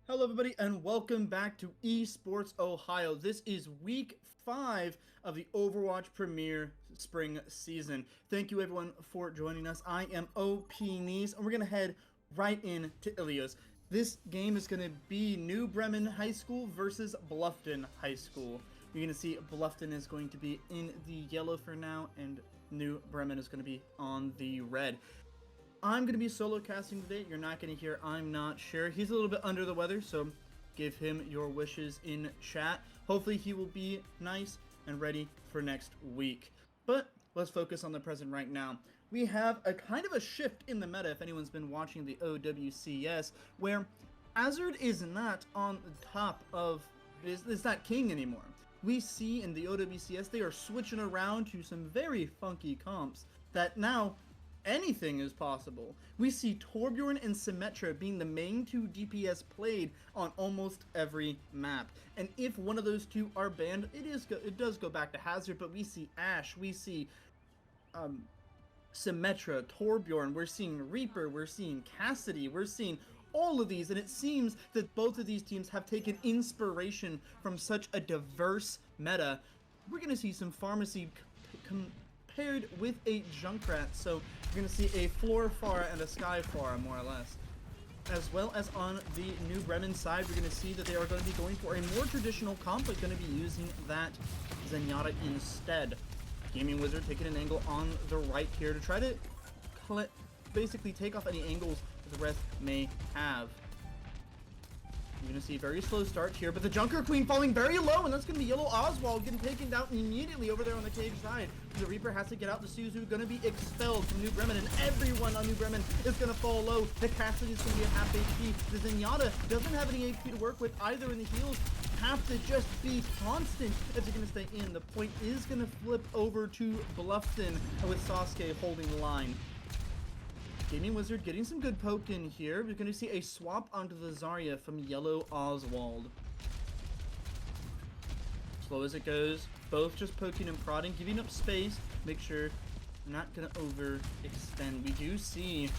Hello everybody and welcome back to Esports Ohio. This is week 5 of the Overwatch Premier Spring Season. Thank you everyone for joining us. I am OP Knees and we're going to head right into Ilios. This game is going to be New Bremen High School versus Bluffton High School. You're going to see Bluffton is going to be in the yellow for now and New Bremen is going to be on the red. I'm going to be solo casting today. You're not going to hear I'm not sure. He's a little bit under the weather, so give him your wishes in chat. Hopefully he will be nice and ready for next week. But let's focus on the present right now. We have a kind of a shift in the meta, if anyone's been watching the OWCS, where Azard is not on the top of, is not king anymore. We see in the OWCS they are switching around to some very funky comps that now anything is possible. We see Torbjorn and Symmetra being the main two DPS played on almost every map. And if one of those two are banned, it does go back to Hazard, but we see Ashe, we see Symmetra, Torbjorn, we're seeing Reaper, we're seeing Cassidy, we're seeing all of these, and it seems that both of these teams have taken inspiration from such a diverse meta. We're going to see some pharmacy paired with a Junkrat, so you're going to see a Floor Pharah and a Sky Pharah, more or less. As well as on the New Bremen side, we're going to see that they are going to be going for a more traditional comp, but going to be using that Zenyatta instead. Gaming Wizard taking an angle on the right here to try to basically take off any angles that the rest may have. You're going to see a very slow start here, but the Junker Queen falling very low, and that's going to be Yellow Oswald getting taken down immediately over there on the cage side. The Reaper has to get out. The Suzu going to be expelled from New Bremen, and everyone on New Bremen is going to fall low. The Cassidy is going to be at half HP. The Zenyatta doesn't have any HP to work with either, and the heals have to just be constant if they're going to stay in. The point is going to flip over to Bluffton with Sasuke holding the line. Gaming Wizard getting some good poke in here. We're going to see a swap onto the Zarya from Yellow Oswald. Slow as it goes. Both just poking and prodding, giving up space. Make sure they're not going to overextend. We do see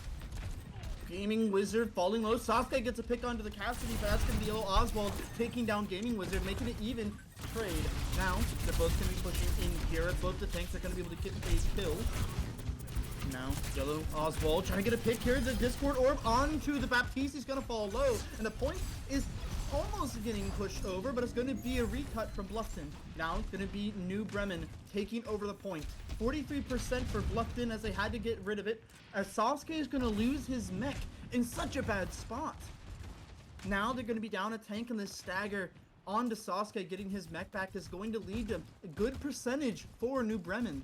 Gaming Wizard falling low. Sasuke gets a pick onto the Cassidy, but that's going to be Yellow Oswald taking down Gaming Wizard, making it even trade. Now, they're both going to be pushing in here. Both the tanks are going to be able to get a kill. Now, Yellow Oswald trying to get a pick here. The Discord Orb onto the Baptiste. He's going to fall low. And the point is almost getting pushed over, but it's going to be a recut from Bluffton. Now, it's going to be New Bremen taking over the point. 43% for Bluffton as they had to get rid of it, as Sasuke is going to lose his mech in such a bad spot. Now, they're going to be down a tank, and the stagger onto Sasuke getting his mech back is going to lead to a good percentage for New Bremen.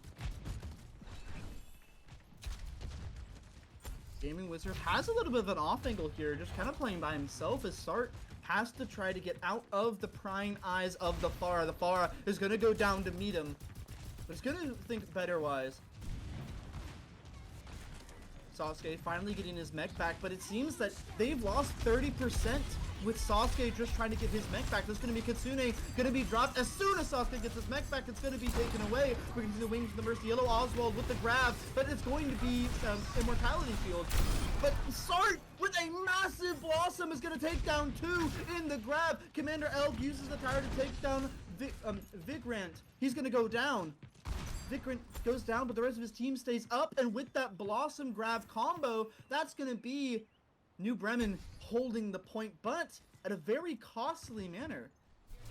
Gaming Wizard has a little bit of an off angle here, just kind of playing by himself as Sart has to try to get out of the prying eyes of the Pharah. The Pharah is going to go down to meet him, but it's going to think better-wise. Sasuke finally getting his mech back, but it seems that they've lost 30% with Sasuke just trying to get his mech back. There's going to be Kitsune going to be dropped. As soon as Sasuke gets his mech back, it's going to be taken away. We're going to see the Wings of the Mercy. Yellow Oswald with the grab, but it's going to be Immortality Field. But Sart with a massive Blossom is going to take down 2 in the grab. Commander Elk uses the tower to take down Vigrant. He's going to go down. Vigrant goes down, but the rest of his team stays up, and with that Blossom grab combo, that's going to be New Bremen holding the point, but at a very costly manner.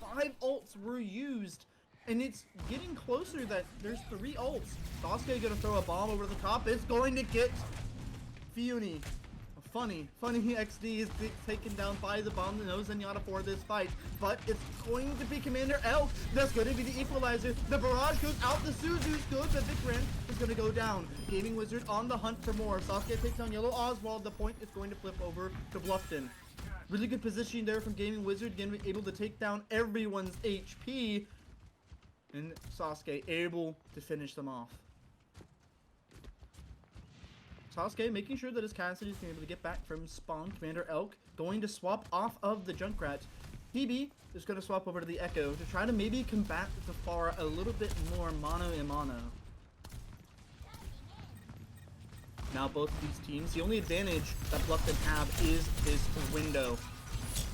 5 ults were used, and it's getting closer that there's 3 ults. Sasuke gonna throw a bomb over the top. It's going to get Fiuni. Funny XD is taken down by the bomb. The nose Zenyatta for this fight, but it's going to be Commander Elk that's going to be the equalizer. The barrage goes out. The Suzu's good, but Vikrant is going to go down. Gaming Wizard on the hunt for more. Sasuke takes down Yellow Oswald. The point is going to flip over to Bluffton. Really good positioning there from Gaming Wizard, again able to take down everyone's HP, and Sasuke able to finish them off. Sasuke making sure that his Cassidy is going to be able to get back from spawn. Commander Elk going to swap off of the Junkrat. PB is going to swap over to the Echo to try to maybe combat the Pharah a little bit more mano-a-mano. Now both of these teams, the only advantage that Bluffton have is this window.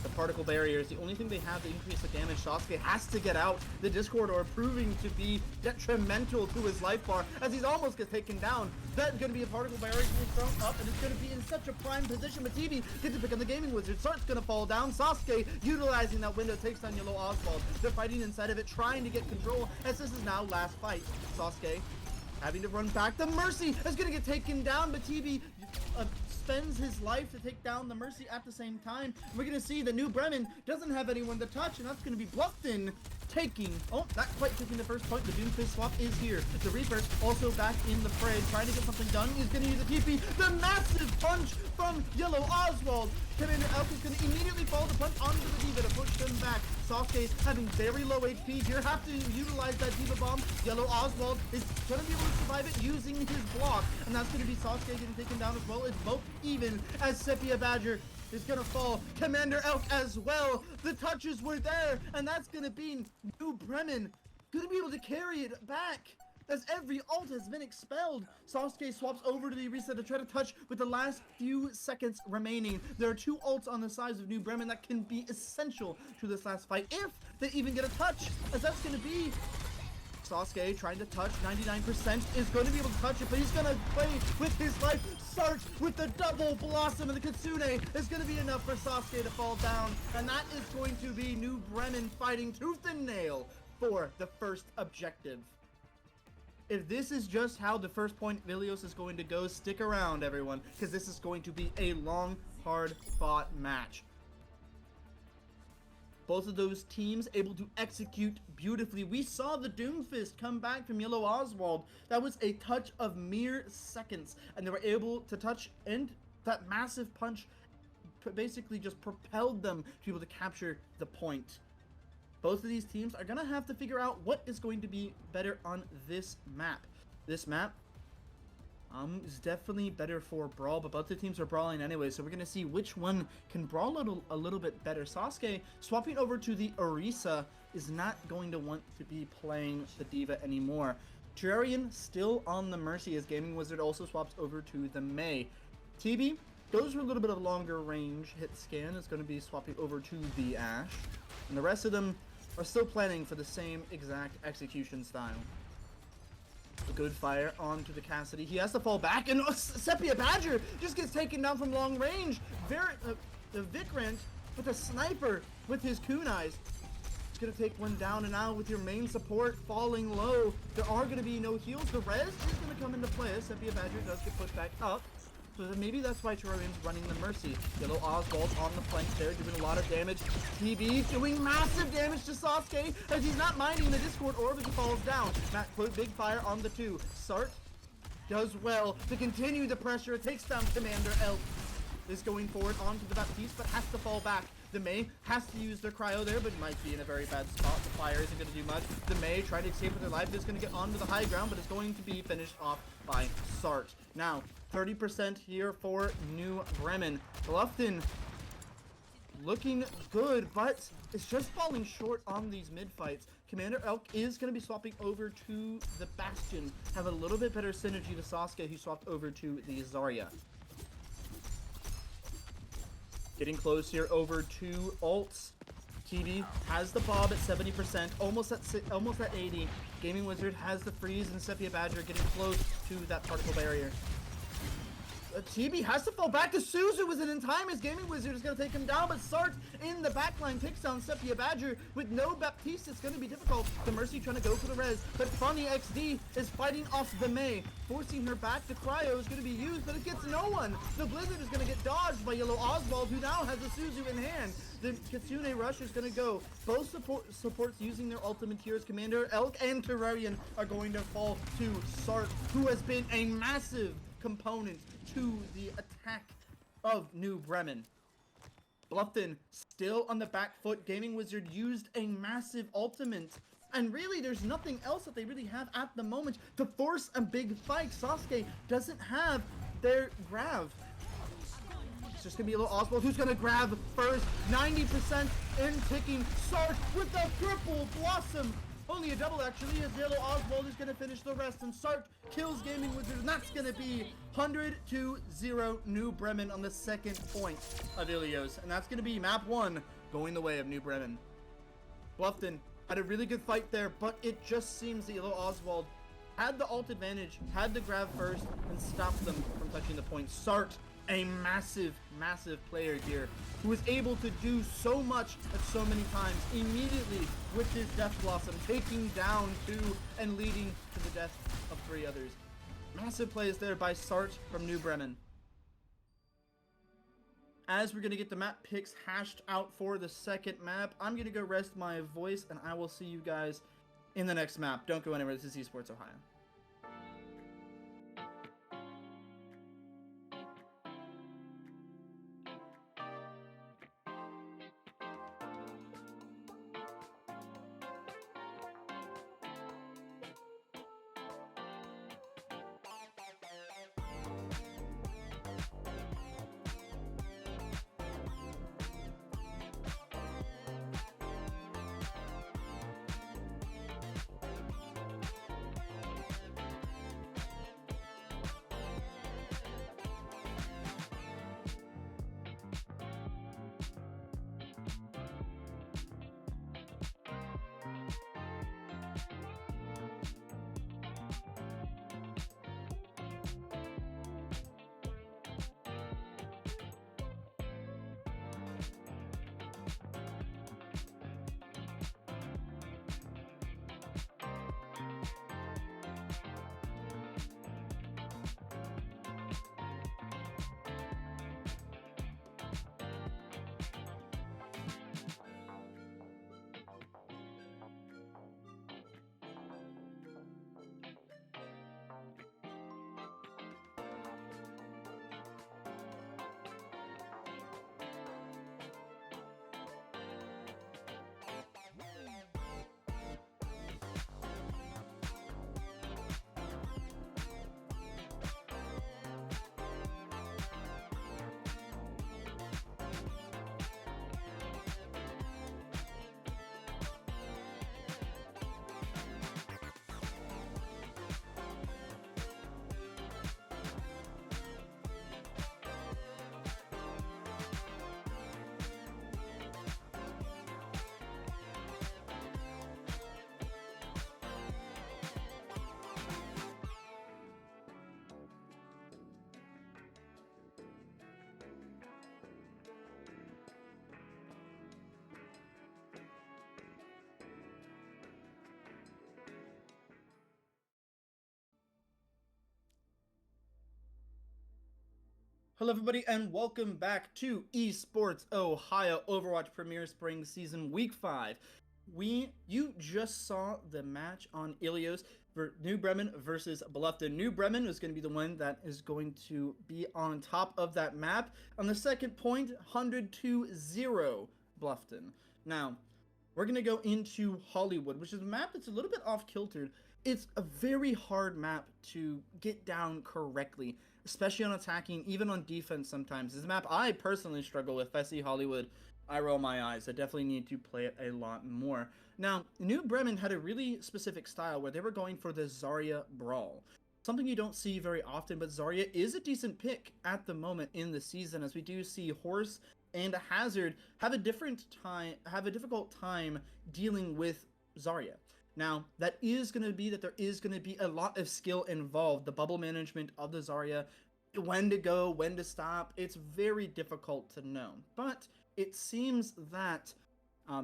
The particle barrier is the only thing they have to increase the damage. Sasuke has to get out. The Discord are proving to be detrimental to his life bar as he's almost gets taken down. That's going to be a particle barrier being thrown up, and it's going to be in such a prime position. But TV gets to pick up the gaming wizard. Sart's going to fall down. Sasuke utilizing that window takes down Yellow Oswald. They're fighting inside of it, trying to get control as this is now last fight. Sasuke having to run back. The Mercy is going to get taken down, but TV spends his life to take down the Mercy at the same time. We're going to see that New Bremen doesn't have anyone to touch, and that's going to be Bluffton taking, not quite taking the first point. The Doomfist swap is here. The Reaper also back in the fray, trying to get something done. He's going to use a TP. The massive punch from Yellow Oswald. Commander Elk is going to immediately follow the punch onto the D.Va to push them back. Sasuke having very low HP here, have to utilize that D.Va bomb. Yellow Oswald is going to be able to survive it using his block, and that's going to be Sasuke getting taken down as well. It's both even as Sepia Badger is gonna fall. Commander Elk as well. The touches were there, and that's gonna be New Bremen gonna be able to carry it back as every ult has been expelled. Sasuke swaps over to the reset to try to touch with the last few seconds remaining. There are 2 ults on the sides of New Bremen that can be essential to this last fight if they even get a touch, as that's gonna be Sasuke trying to touch. 99% is going to be able to touch it, but he's going to play with his life. Sarge with the double blossom, and the Kitsune is going to be enough for Sasuke to fall down, and that is going to be New Bremen fighting tooth and nail for the first objective. If this is just how the first point Vilios is going to go, stick around everyone, because this is going to be a long, hard fought match. Both of those teams able to execute beautifully. We saw the Doomfist come back from Yellow Oswald. That was a touch of mere seconds, and they were able to touch, and that massive punch basically just propelled them to be able to capture the point. Both of these teams are going to have to figure out what is going to be better on this map. This map is definitely better for brawl, but both the teams are brawling anyway, so we're going to see which one can brawl a little bit better. Sasuke swapping over to the Orisa is not going to want to be playing the D.Va anymore. Terrarian still on the Mercy as Gaming Wizard also swaps over to the Mei. TB goes for a little bit of longer range hit scan, is going to be swapping over to the Ashe, and the rest of them are still planning for the same exact execution style. A good fire onto the Cassidy. He has to fall back, and Sepia Badger just gets taken down from long range. The Vikrant with a sniper with his kunais. He's gonna take one down, and now with your main support falling low, there are gonna be no heals. The res is gonna come into play. Sepia Badger does get pushed back up. So maybe that's why Terrarian's running the Mercy. Yellow Oswald on the flank there, doing a lot of damage. TB doing massive damage to Sasuke as he's not minding the Discord orb as he falls down. Matt put big fire on the 2. Sart does well to continue the pressure. It takes down Commander Elk. Is going forward onto the Baptiste, but has to fall back. The Mei has to use their cryo there, but might be in a very bad spot. The fire isn't going to do much. The Mei trying to escape with their life is going to get onto the high ground, but it's going to be finished off by Sart. Now, 30% here for New Bremen. Bluffton looking good, but it's just falling short on these mid fights. Commander Elk is going to be swapping over to the Bastion. Have a little bit better synergy to Sasuke, who swapped over to the Zarya. Getting close here over to ults. TB has the Bob at 70%, almost at 80. Gaming Wizard has the freeze, and Sepia Badger getting close to that particle barrier. TB has to fall back. The Suzu was in time as Gaming Wizard is going to take him down, but Sart in the backline takes down Sepia Badger with no Baptiste. It's going to be difficult. The Mercy trying to go for the res, but Funny XD is fighting off the Mei, forcing her back. The cryo is going to be used, but it gets no one. The Blizzard is going to get dodged by Yellow Oswald, who now has the Suzu in hand. The Kitsune Rush is going to go. Both supports using their ultimate here as Commander Elk and Terrarian are going to fall to Sart, who has been a massive component to the attack of New Bremen. Bluffton still on the back foot. Gaming Wizard used a massive ultimate, and really there's nothing else that they really have at the moment to force a big fight. Sasuke doesn't have their grab. It's just gonna be a little Oswald who's gonna grab first. 90% in ticking. Sark with the triple blossom. Only a double, actually, as Yellow Oswald is going to finish the rest, and Sark kills Gaming Wizard, and that's going to be 100-0 New Bremen on the second point of Ilios, and that's going to be map 1 going the way of New Bremen. Bluffton had a really good fight there, but it just seems that Yellow Oswald had the ult advantage, had the grab first, and stopped them from touching the point. Sark, a massive player here, who is able to do so much at so many times immediately with his Death Blossom, taking down 2 and leading to the death of 3 others. Massive plays there by Sark from New Bremen. As we're going to get the map picks hashed out for the second map, I'm going to go rest my voice, and I will see you guys in the next map. Don't go anywhere. This is Esports Ohio. Hello everybody and welcome back to Esports Ohio Overwatch Premier Spring Season Week 5. You just saw the match on Ilios for New Bremen versus Bluffton. New Bremen is going to be the one that is going to be on top of that map. On the second point, 100-0 Bluffton. Now, we're going to go into Hollywood, which is a map that's a little bit off-kiltered. It's a very hard map to get down correctly, especially on attacking, even on defense sometimes. This map I personally struggle with. If I see Hollywood, I roll my eyes. I definitely need to play it a lot more. Now, New Bremen had a really specific style where they were going for the Zarya Brawl. Something you don't see very often, but Zarya is a decent pick at the moment in the season, as we do see Horse and Hazard have a difficult time dealing with Zarya. Now, that is going to be that there is going to be a lot of skill involved. The bubble management of the Zarya, when to go, when to stop, it's very difficult to know. But it seems that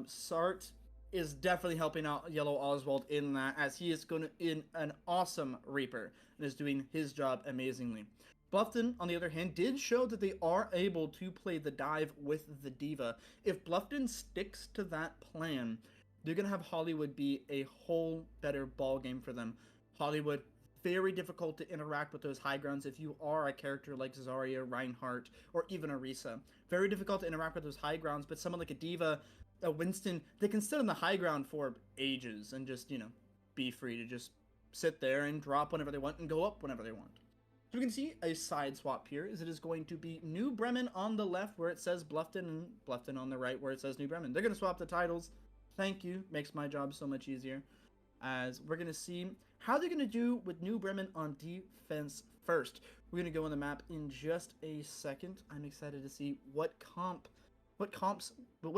Sart is definitely helping out Yellow Oswald in that, as he is going to in an awesome Reaper and is doing his job amazingly. Bluffton, on the other hand, did show that they are able to play the dive with the Diva. If Bluffton sticks to that plan, they're going to have Hollywood be a whole better ball game for them. Hollywood, very difficult to interact with those high grounds if you are a character like Zarya, Reinhardt, or even Orisa. Very difficult to interact with those high grounds, but someone like a Diva, a Winston, they can sit on the high ground for ages and just, be free to just sit there and drop whenever they want and go up whenever they want. So we can see a side swap here, as it is going to be New Bremen on the left where it says Bluffton, and Bluffton on the right where it says New Bremen. They're going to swap the titles. Thank you. Makes my job so much easier. as we're going to see how they're going to do with New Bremen on defense first. We're going to go on the map in just a second. I'm excited to see what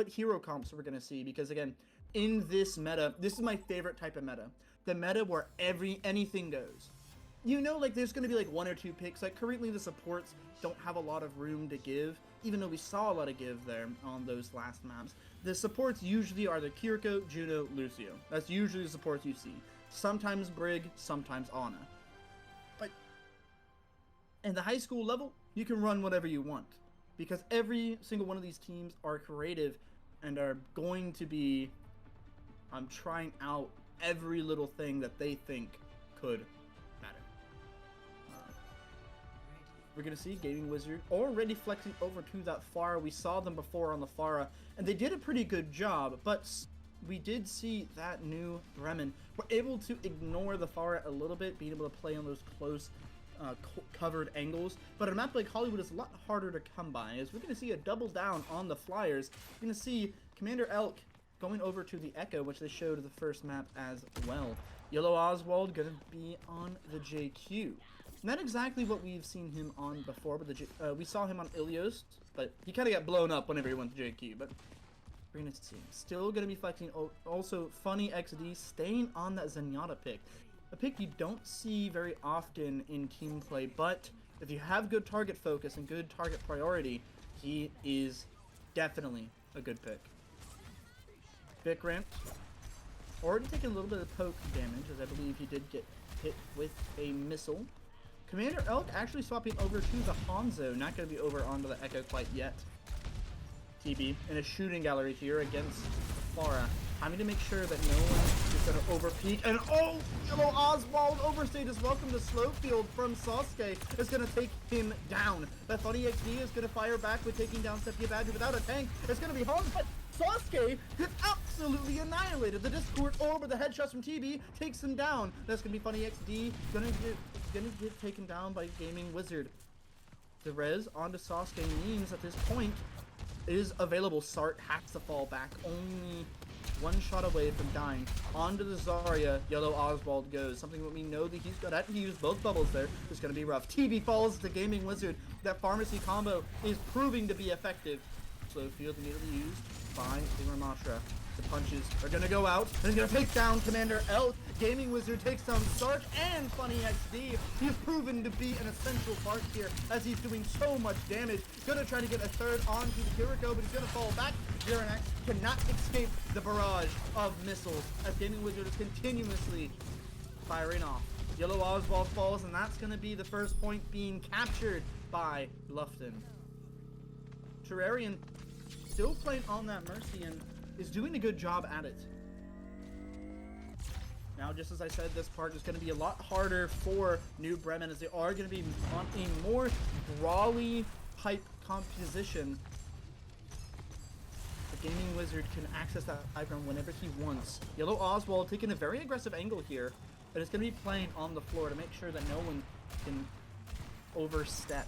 hero comps we're going to see, because again, in this meta, this is my favorite type of meta. The meta where anything goes. You know, like there's going to be like 1 or 2 picks. Like currently the supports don't have a lot of room to give, even though we saw a lot of give there on those last maps. The supports usually are the Kiriko, Juno, Lucio. That's usually the supports you see. Sometimes Brig, sometimes Ana. But in the high school level, you can run whatever you want, because every single one of these teams are creative and are going to be trying out every little thing that they think could matter. We're going to see Gaming Wizard already flexing over to that Pharah. We saw them before on the Pharah, and they did a pretty good job, but we did see that New Bremen were able to ignore the Pharah a little bit, being able to play on those close covered angles. But a map like Hollywood is a lot harder to come by, as we're going to see a double down on the Flyers. We're going to see Commander Elk going over to the Echo, which they showed the first map as well. Yellow Oswald going to be on the JQ. Not exactly what we've seen him on before, but we saw him on Ilios, but he kind of got blown up whenever he went to JQ. But we're going to see him still going to be flexing. Also, Funny XD staying on that Zenyatta pick. A pick you don't see very often in team play, but if you have good target focus and good target priority, he is definitely a good pick. Vikrant already taking a little bit of poke damage, as I believe he did get hit with a missile. Commander Elk actually swapping over to the Hanzo, not going to be over onto the Echo quite yet. TB in a shooting gallery here against Pharah. Having to make sure that no one is going to overpeak. And oh, Yellow Oswald overstayed his welcome to Slowfield from Sasuke is going to take him down. That Funny XD is going to fire back with taking down Sepia Badger without a tank. It's going to be hard, but Sasuke gets absolutely annihilated. The Discord orb with the headshots from TB takes him down. That's going to be Funny XD. Gonna get taken down by Gaming Wizard. The res onto Sasuke means at this point is available. Sart has to fall back. Only one shot away from dying. Onto the Zarya, Yellow Oswald goes. Something that we know that he's good at. He used both bubbles there. It's going to be rough. TB falls to Gaming Wizard. That pharmacy combo is proving to be effective. Slowfield immediately used by Ramashra. The punches are going to go out. And he's going to take down Commander Elk. Gaming Wizard takes down Sark and Funny XD. He's proven to be an essential part here as he's doing so much damage. Going to try to get a third onto the Kiriko, but he's going to fall back. Zeranak cannot escape the barrage of missiles as Gaming Wizard is continuously firing off. Yellow Oswald falls, and that's going to be the first point being captured by Bluffton. Terrarian still playing on that Mercy and is doing a good job at it. Now, just as I said, this part is going to be a lot harder for New Bremen, as they are going to be on a more brawly type composition. The Gaming Wizard can access that high ground whenever he wants. Yellow Oswald taking a very aggressive angle here, but it's going to be playing on the floor to make sure that no one can overstep.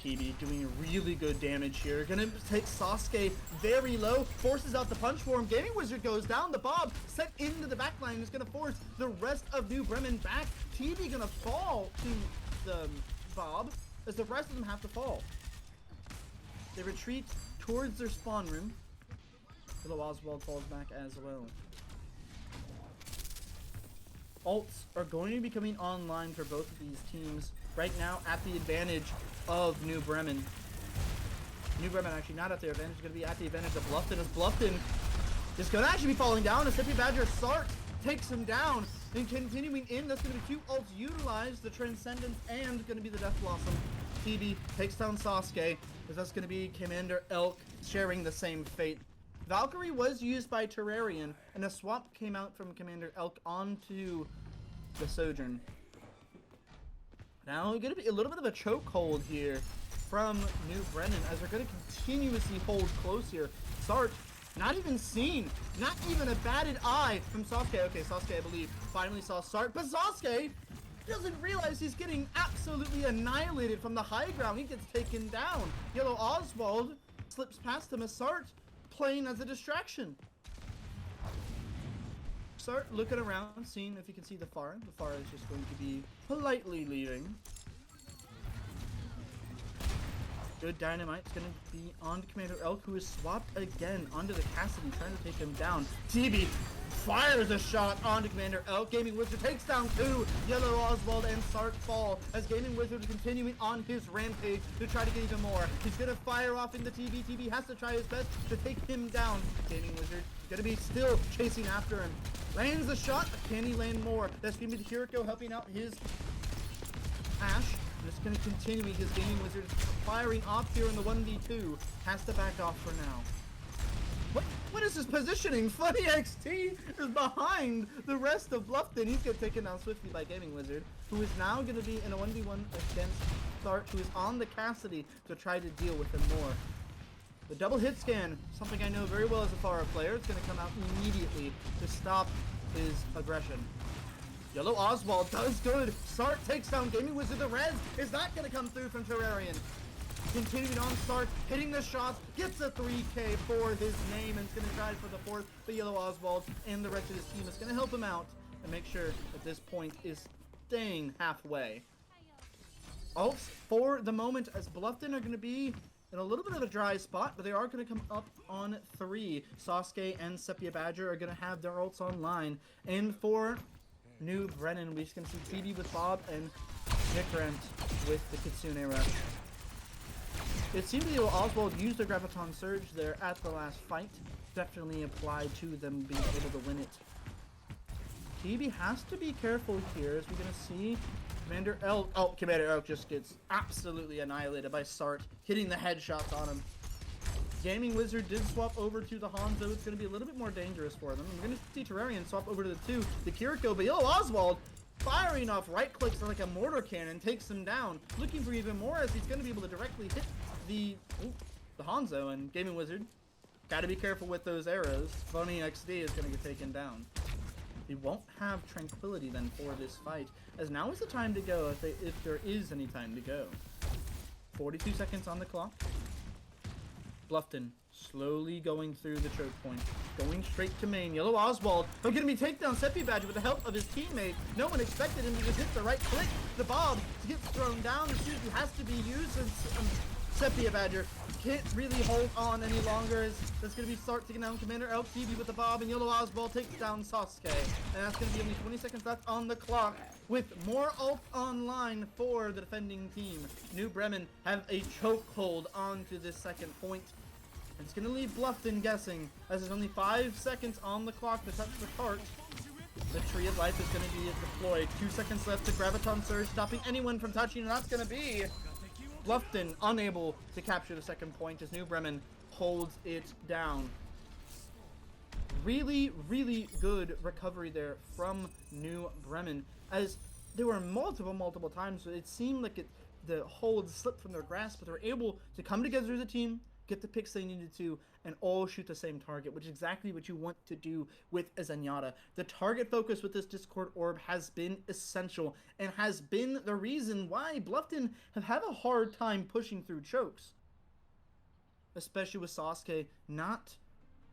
TB doing really good damage here. Gonna take Sasuke very low, forces out the punch for him. Gaming Wizard goes down. The Bob sent into the backline is gonna force the rest of New Bremen back. TB gonna fall to the Bob as the rest of them have to fall. They retreat towards their spawn room. Yellow Oswald falls back as well. Ults are going to be coming online for both of these teams right now at the advantage of New Bremen. New Bremen actually not at their advantage, it's going to be at the advantage of Bluffton, as Bluffton is going to actually be falling down. As Sepia Badger Sark takes him down. And continuing in, that's going to be 2 ults utilized, the Transcendence and going to be the Death Blossom. TB takes down Sasuke, as that's going to be Commander Elk sharing the same fate. Valkyrie was used by Terrarian, and a swap came out from Commander Elk onto the Sojourn. Now, going to be a little bit of a chokehold here from New Bremen, as they're going to continuously hold close here. Sarge, not even seen, not even a batted eye from Sasuke. Okay, Sasuke, I believe, finally saw Sarge, but Sasuke doesn't realize he's getting absolutely annihilated from the high ground. He gets taken down. Yellow Oswald slips past him as Sarge playing as a distraction. Start looking around, seeing if you can see the Pharah. The Pharah is just going to be politely leaving. Good dynamite's gonna be on Commander Elk, who is swapped again onto the Cassidy, trying to take him down. TB fires a shot onto Commander Elk. Gaming Wizard takes down 2. Yellow Oswald and Sark fall as Gaming Wizard is continuing on his rampage to try to get even more. He's gonna fire off into TB. TB has to try his best to take him down. Gaming Wizard gonna be still chasing after him. Lands a shot, but can he land more? That's gonna be the Kiriko helping out his Ash. Just going to continue his Gaming Wizard firing off here in the 1v2. Has to back off for now. What is his positioning? Funny XT is behind the rest of Bluffton. He's getting taken down swiftly by Gaming Wizard, who is now going to be in a 1v1 against Thark, who is on the Cassidy to try to deal with him more. The double hit scan, something I know very well as a Pharah player, it's going to come out immediately to stop his aggression. Yellow Oswald does good. Sark takes down Gaming Wizard. The res is not going to come through from Terrarian. Continuing on, Sark hitting the shots, gets a 3K for his name, and is going to try for the 4th. But Yellow Oswald and the rest of his team is going to help him out and make sure that this point is staying halfway. Ults for the moment as Bluffton are going to be in a little bit of a dry spot, but they are going to come up on 3. Sasuke and Sepia Badger are going to have their ults online. And for New Bremen, we can see TB with Bob and Nikrant with the Kitsune Rush. It seemed that Oswald used the Graviton Surge there at the last fight. Definitely applied to them being able to win it. TB has to be careful here as we're going to see Commander Elk. Oh, Commander Elk just gets absolutely annihilated by Sart, hitting the headshots on him. Gaming Wizard did swap over to the Hanzo. It's going to be a little bit more dangerous for them. We're going to see Terrarian swap over to the 2, the Kiriko, but Yellow Oswald firing off right clicks like a mortar cannon takes him down, looking for even more as he's going to be able to directly hit the Hanzo. And Gaming Wizard, got to be careful with those arrows. Phony XD is going to get taken down. He won't have Tranquility then for this fight, as now is the time to go if there is any time to go. 42 seconds on the clock. Bluffton slowly going through the choke point, going straight to main. Yellow Oswald are going to be takedown Sepia Badger with the help of his teammate. No one expected him to just hit the right click. The Bob gets thrown down. The Suzu has to be used, and Sepia Badger can't really hold on any longer. That's going to be Sark taking down Commander Elk. TV with the Bob, and Yellow Oswald takes down Sasuke. And that's going to be only 20 seconds left on the clock, with more ult online for the defending team. New Bremen have a chokehold onto this second point. And it's going to leave Bluffton guessing, as there's only 5 seconds on the clock to touch the cart. The Tree of Life is going to be deployed. 2 seconds left to Graviton Surge, stopping anyone from touching, and that's going to be Bluffton unable to capture the second point as New Bremen holds it down. Really, really good recovery there from New Bremen, as there were multiple times it seemed like the hold slipped from their grasp, but they were able to come together as a team, get the picks they needed to, and all shoot the same target, which is exactly what you want to do with a Zenyatta. The target focus with this Discord Orb has been essential, and has been the reason why Bluffton have had a hard time pushing through chokes. Especially with Sasuke not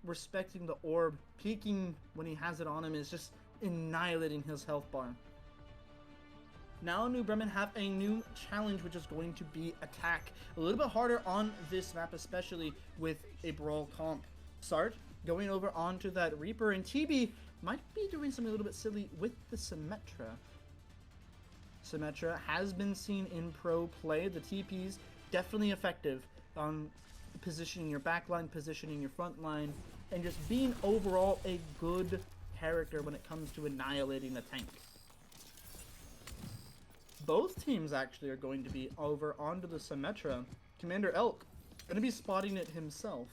respecting the orb, peeking when he has it on him is just annihilating his health bar. Now New Bremen have a new challenge, which is going to be attack. A little bit harder on this map, especially with a brawl comp. Sart going over onto that Reaper, and TB might be doing something a little bit silly with the Symmetra. Symmetra has been seen in pro play. The TP's definitely effective on positioning your backline, positioning your front line, and just being overall a good character when it comes to annihilating the tank. Both teams actually are going to be over onto the Symmetra. Commander Elk going to be spotting it himself.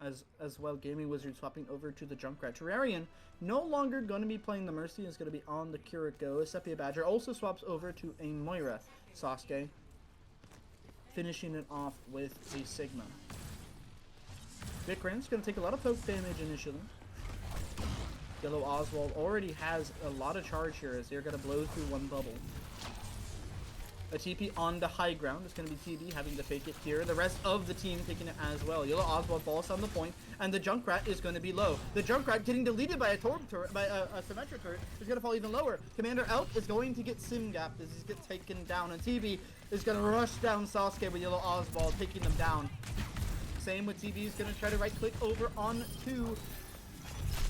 As well, Gaming Wizard swapping over to the Junkrat. Terrarian no longer going to be playing the Mercy, is going to be on the Kiriko. Sepia Badger also swaps over to a Moira. Sasuke finishing it off with a Sigma. Vikrant's going to take a lot of poke damage initially. Yellow Oswald already has a lot of charge here as they're going to blow through one bubble. A TP on the high ground. It's going to be TB having to fake it here. The rest of the team taking it as well. Yellow Oswald falls on the point, and the Junkrat is going to be low. The Junkrat getting deleted by a turret, by a symmetric turret, is going to fall even lower. Commander Elk is going to get sim gapped as he gets taken down, and TB is going to rush down Sasuke with Yellow Oswald, taking them down. Same with TB, is going to try to right click over onto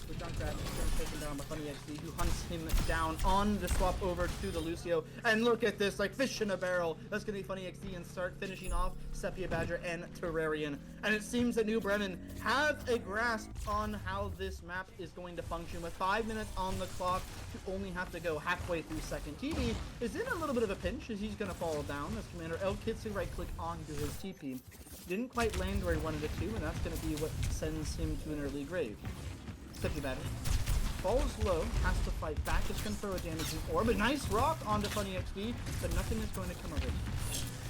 the Junkrat, taken down by Funny XD, who hunts him down on the swap over to the Lucio. And look at this, like fish in a barrel. That's going to be Funny XD and start finishing off Sepia Badger and Terrarian. And it seems that New Bremen have a grasp on how this map is going to function. With 5 minutes on the clock, you only have to go halfway through second. TB is in a little bit of a pinch as he's going to fall down as Commander Elk hits a right click onto his TP. Didn't quite land where he wanted it to, and that's going to be what sends him to an early grave. Sepia Badger falls low, has to fight back. It's going to throw a damaging orb. A nice rock onto Funny XD, but nothing is going to come of it.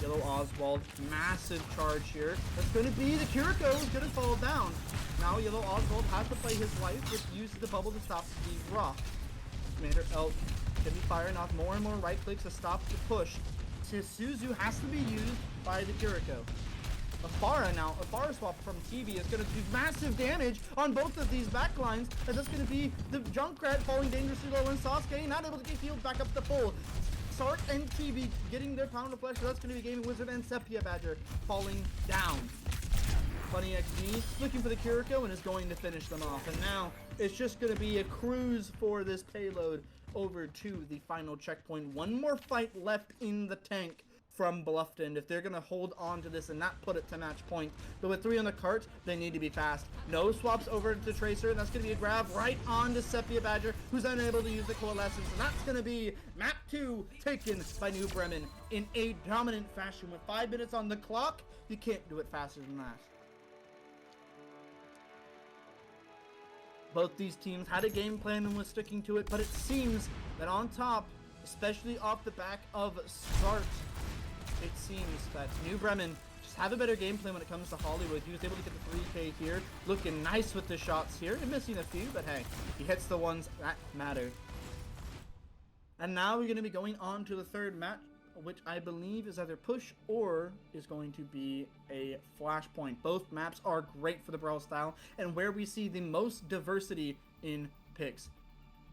Yellow Oswald, massive charge here. That's going to be the Kiriko is going to fall down. Now Yellow Oswald has to play his life, which uses the bubble to stop the rock. Commander Elk going to be firing off more and more right clicks to stop the push. Suzu has to be used by the Kiriko. Afara now, Afara swap from TV is going to do massive damage on both of these backlines, and that's going to be the Junkrat falling dangerously low, and Sasuke not able to get healed back up to full. Sark and TV getting their pound of flesh, so that's going to be Gaming Wizard and Sepia Badger falling down. Funny XD looking for the Kiriko and is going to finish them off, and now it's just going to be a cruise for this payload over to the final checkpoint. One more fight left in the tank from Bluffton if they're going to hold on to this and not put it to match point. But with 3 on the cart, they need to be fast. No swaps over to Tracer, and that's going to be a grab right on to Sepia Badger, who's unable to use the Coalescence, and that's going to be map 2 taken by New Bremen in a dominant fashion. With 5 minutes on the clock, you can't do it faster than that. Both these teams had a game plan and was sticking to it, but it seems that on top, especially off the back of start, it seems that New Bremen just have a better game plan when it comes to Hollywood. He was able to get the 3K here, looking nice with the shots here, and missing a few, but hey, he hits the ones that matter. And now we're going to be going on to the third match, which I believe is either push or is going to be a flashpoint. Both maps are great for the Brawl style and where we see the most diversity in picks.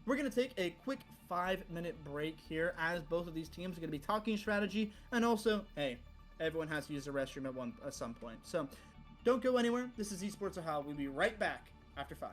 We're going to take a quick 5-minute break here as both of these teams are going to be talking strategy, and also, hey, everyone has to use the restroom at some point. So don't go anywhere. This is Esports Ohio. We'll be right back after 5.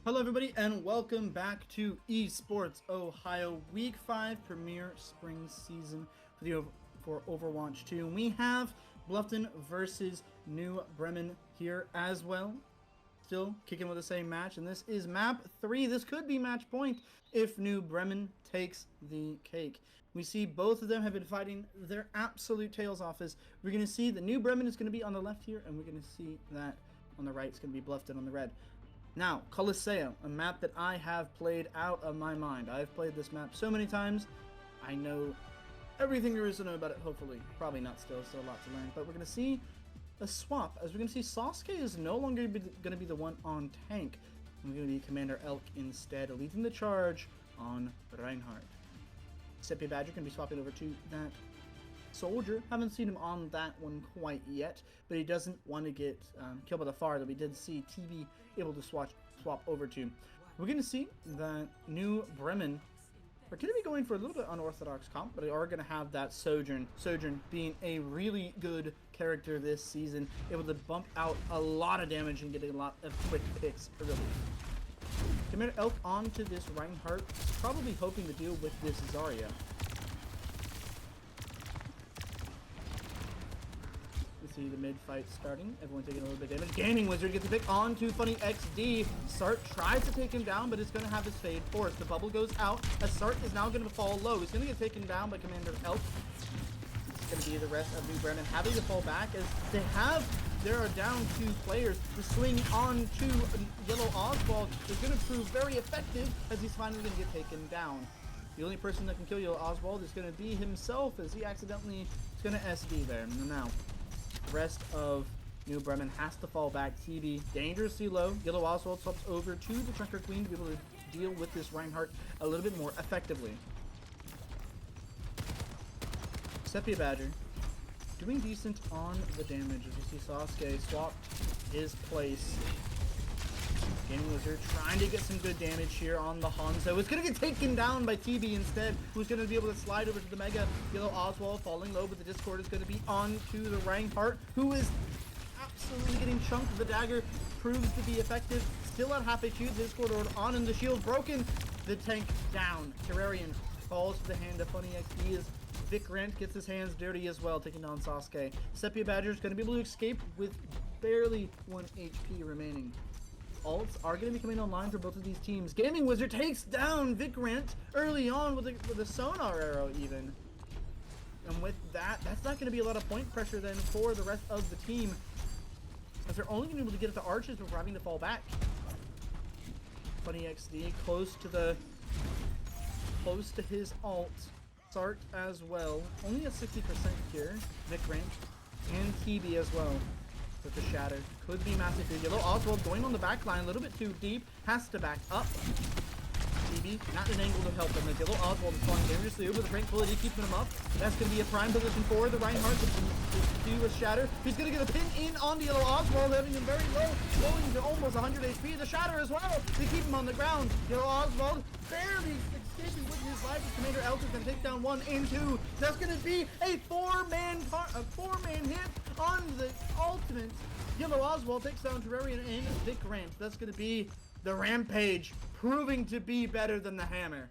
Hello everybody and welcome back to Esports Ohio Week 5 Premier Spring Season for Overwatch 2. And we have Bluffton versus New Bremen here as well. Still kicking with the same match, and this is map 3. This could be match point if New Bremen takes the cake. We see both of them have been fighting their absolute tails off. As we're going to see the New Bremen is going to be on the left here, and we're going to see that on the right it's going to be Bluffton on the red. Now, Coliseum, a map that I have played out of my mind. I've played this map so many times, I know everything there is to know about it, hopefully. Probably not still a lot to learn, but we're going to see a swap, as we're going to see Sasuke is no longer going to be the one on tank. We're going to be Commander Elk instead, leading the charge on Reinhardt. Seppi Badger can be swapping over to that soldier. Haven't seen him on that one quite yet, but he doesn't want to get killed by the far that we did see TB able to swap over to. We're going to see that New Bremen are going to be going for a little bit unorthodox comp, but they are going to have that Sojourn. Sojourn being a really good character this season, able to bump out a lot of damage and getting a lot of quick picks early. Commander Elk onto this Reinhardt, probably hoping to deal with this Zarya. See the mid fight starting. Everyone taking a little bit of damage. Gaming Wizard gets a pick onto Funny XD. Sart tries to take him down, but it's going to have his fade forced. The bubble goes out as Sart is now going to fall low. He's going to get taken down by Commander Elk. It's going to be the rest of New Bremen having to fall back as there are down 2 players. The swing on to Yellow Oswald is going to prove very effective as he's finally going to get taken down. The only person that can kill Yellow Oswald is going to be himself as he accidentally is going to SD there. And now, the rest of New Bremen has to fall back. TB dangerously low. Yellow Oswald swaps over to the Tracker Queen to be able to deal with this Reinhardt a little bit more effectively. Sepia Badger doing decent on the damage as you see Sasuke swap his place. Gaming Wizard trying to get some good damage here on the Hanzo. It's going to get taken down by TB instead, who's going to be able to slide over to the Mega. Yellow Oswald falling low, but the Discord is going to be on to the Reinhardt, who is absolutely getting chunked. The dagger proves to be effective. Still at half HP, the Discord order on, and the shield broken. The tank down. Terrarian falls to the hand of Funny XD as Vic Rent gets his hands dirty as well, taking down Sasuke. Sepia Badger is going to be able to escape with barely 1 HP remaining. Ults are going to be coming online for both of these teams. Gaming Wizard takes down Vic Rent early on with a sonar arrow even. And with that, that's not going to be a lot of point pressure then for the rest of the team, as they're only going to be able to get it to arches before having to fall back. Funny XD close to his ult. Sart as well. Only at 60% here. Vic Rent and TB as well. With the shatter. Could be massive here. Yellow Oswald going on the back line a little bit too deep. Has to back up. TB not an angle to help him. The Yellow Oswald is falling dangerously over the tranquility, keeping him up. That's going to be a prime position for the Reinhardt to do a shatter. He's going to get a pin in on the Yellow Oswald, having him very low, going to almost 100 HP. The shatter as well to keep him on the ground. Yellow Oswald barely escaping with his life. Commander Elk is going to take down 1 and 2. That's going to be a four-man hit on the ultimate. Yellow Oswald takes down Terrarian and Vic Rant. That's going to be the Rampage, proving to be better than the Hammer.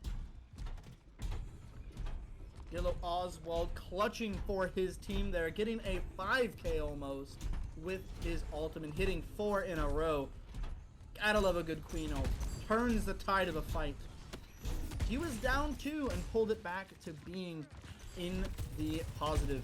Yellow Oswald clutching for his team there, getting a 5k almost with his ultimate, hitting 4 in a row. Gotta love a good Queen ult. Turns the tide of the fight. He was down 2 and pulled it back to being in the positive.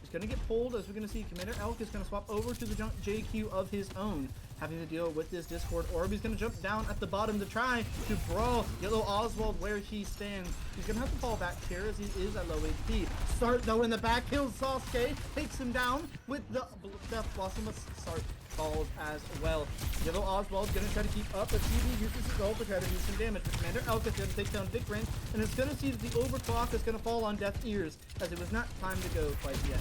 He's going to get pulled, as we're going to see Commander Elk is going to swap over to the JQ of his own, having to deal with this Discord orb. He's going to jump down at the bottom to try to brawl Yellow Oswald where he stands. He's going to have to fall back here as he is at low HP. Sart, though, in the back, kills Sasuke, takes him down with the Death Blossom. Sart falls as well. Yellow Oswald's going to try to keep up, but TB uses his ult to try to do some damage. But Commander Elk is going to take down Vic Rent, and it's going to see that the overclock is going to fall on deaf ears, as it was not time to go quite yet.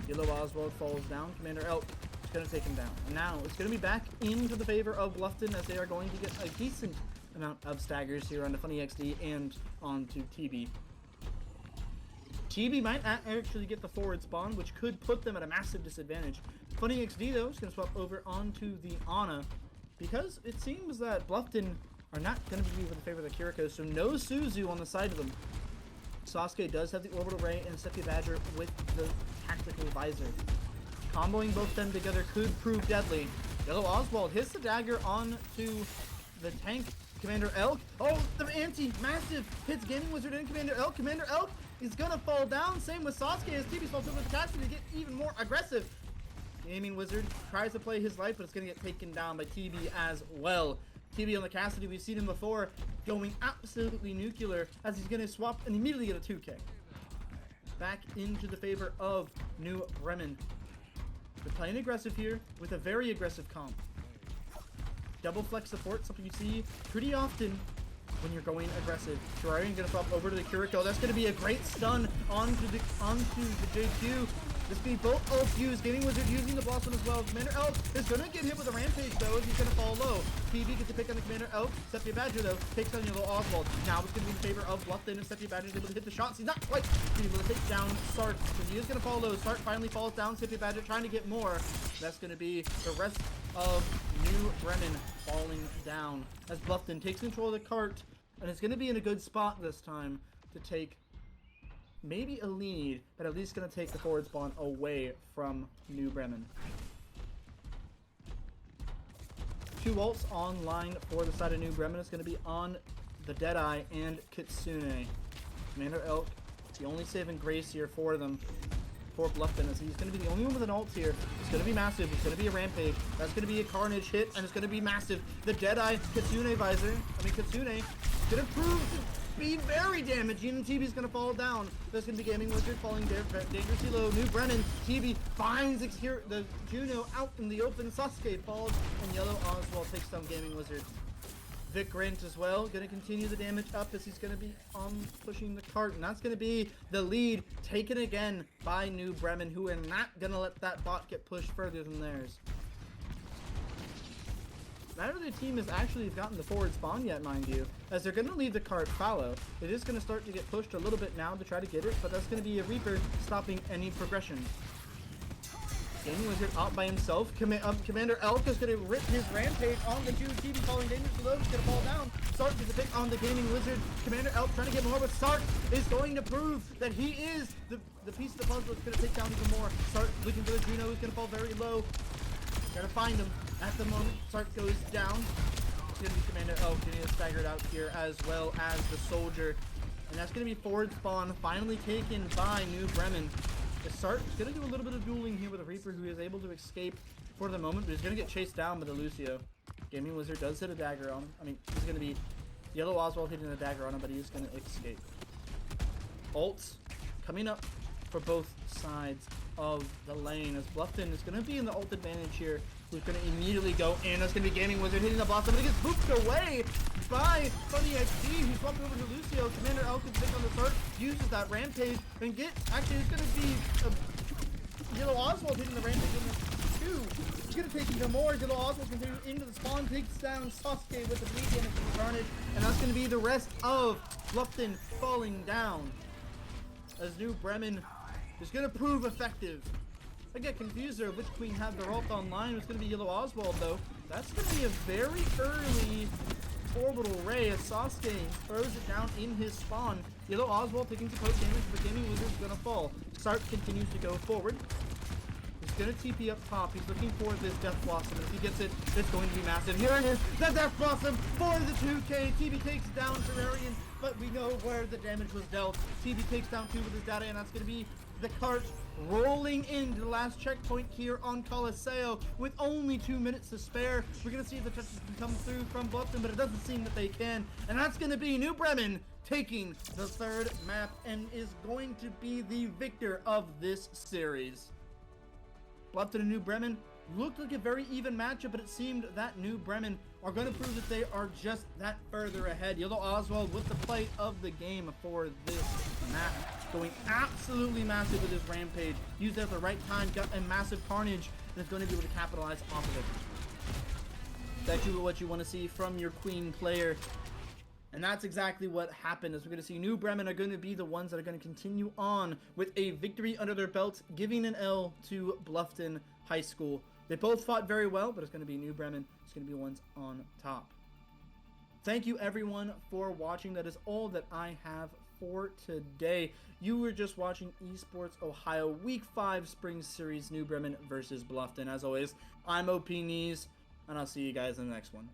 Yellow Oswald falls down. Commander Elk is going to take him down. And now it's going to be back into the favor of Bluffton, as they are going to get a decent amount of staggers here on the Funny XD and onto TB. TB might actually get the forward spawn, which could put them at a massive disadvantage. Funny XD, though, is going to swap over onto the Ana. because it seems that Bluffton are not going to be with the favor of the Kiriko, so no Suzu on the side of them. Sasuke does have the Orbital Ray and Sepia Badger with the Tactical Visor. Comboing both them together could prove deadly. Yellow Oswald hits the dagger onto the tank. Commander Elk. Oh, the anti-massive hits Gaming Wizard and Commander Elk. Commander Elk is going to fall down. Same with Sasuke as TB falls over the castle to get even more aggressive. Gaming Wizard tries to play his life, but it's going to get taken down by TB as well. TB on the Cassidy, we've seen him before, going absolutely nuclear as he's going to swap and immediately get a 2K. Back into the favor of New Bremen. They're playing aggressive here with a very aggressive comp. Double flex support, something you see pretty often when you're going aggressive. Terrarian gonna flop over to the Kiriko. That's gonna be a great stun onto the JQ. This be both ults used. Gaming Wizard using the Blossom as well. Commander Elk is gonna get hit with a Rampage though, as he's gonna fall low. PB gets a pick on the Commander Elk. Sepia Badger though takes on Yellow Oswald. Now it's gonna be in favor of Bluffton, and Sepia Badger is able to hit the shots. He's not quite able to take down Sark, so he is gonna fall low. Sark finally falls down. Sepia Badger trying to get more. That's gonna be the rest of New Bremen falling down as Bluffton takes control of the cart, and it's gonna be in a good spot this time to take maybe a lead, but at least going to take the forward spawn away from New Bremen. 2 ults online for the side of New Bremen. It's going to be on the Deadeye and Kitsune. Commander Elk, the only saving grace here for them, for Bluffton, as he's going to be the only one with an ult here. It's going to be massive. It's going to be a Rampage. That's going to be a Carnage hit, and it's going to be massive. The Deadeye Kitsune visor. Kitsune going to prove to be very damaging, and TB's gonna fall down. There's gonna be Gaming Wizard falling dangerously low. New Bremen, TB finds the Juno out in the open. Sasuke falls, and Yellow Oswald takes down Gaming Wizard. Vic Grant as well, gonna continue the damage up as he's gonna be pushing the cart, and that's gonna be the lead taken again by New Bremen, who are not gonna let that bot get pushed further than theirs. Neither of the team has actually gotten the forward spawn yet, mind you, as they're going to leave the cart fallow. It is going to start to get pushed a little bit now to try to get it, but that's going to be a Reaper stopping any progression. Gaming Wizard out by himself. Commander Elk is going to rip his Rampage on the Jew. TV falling dangerously low. He's going to fall down. Sark gets a pick on the Gaming Wizard. Commander Elk trying to get more, but Sark is going to prove that he is the piece of the puzzle that's going to take down even more. Sark looking for the Juno. He's going to fall very low. Gotta find him. At the moment, Sark goes down. It's gonna be Commander Elk getting staggered out here, as well as the Soldier. And that's gonna be forward spawn, finally taken by New Bremen. The Sark is gonna do a little bit of dueling here with a Reaper, who is able to escape for the moment, but he's gonna get chased down by the Lucio. Gaming Wizard does hit a dagger on him. He's gonna be Yellow Oswald hitting a dagger on him, but he's gonna escape. Ults coming up for both sides of the lane, as Bluffton is going to be in the ult advantage here, who's going to immediately go in. That's going to be Gaming Wizard hitting the Blossom, but it gets booped away by Funny XG, who's swapped over to Lucio. Commander Elk can pick on the Sark, uses that Rampage, and actually it's going to be Yellow Oswald hitting the Rampage on the 2. He's going to take even more. Yellow Oswald continues into the spawn, takes down Sasuke with the bleed damage from the Carnage, and that's going to be the rest of Bluffton falling down, as New Bremen is going to prove effective. I get confused there which queen had their ult online. It's going to be Yellow Oswald though. That's going to be a very early orbital ray as Sasuke throws it down in his spawn. Yellow Oswald taking some poke damage, but Gaming Wizard's going to fall. Sark continues to go forward. He's going to TP up top. He's looking for this Death Blossom, and if he gets it, it's going to be massive. Here it is, the Death Blossom for the 2K. TB takes down Terrarian, but we know where the damage was dealt. TB takes down 2 with his data, and that's going to be the cart rolling into the last checkpoint here on Colosseo with only 2 minutes to spare. We're going to see if the touches can come through from Bluffton, but it doesn't seem that they can. And that's going to be New Bremen taking the 3rd map and is going to be the victor of this series. Bluffton and New Bremen looked like a very even matchup, but it seemed that New Bremen are going to prove that they are just that further ahead. Yellow Oswald with the play of the game for this map, going absolutely massive with his Rampage. Used it at the right time, got a massive Carnage, and is going to be able to capitalize off of it. That's what you want to see from your queen player. And that's exactly what happened, as we're going to see New Bremen are going to be the ones that are going to continue on with a victory under their belts, giving an L to Bluffton High School They both fought very well, but it's going to be New Bremen. It's going to be the ones on top. Thank you, everyone, for watching. That is all that I have for today. You were just watching Esports Ohio Week 5 Spring Series New Bremen versus Bluffton. As always, I'm OP Knees, and I'll see you guys in the next one.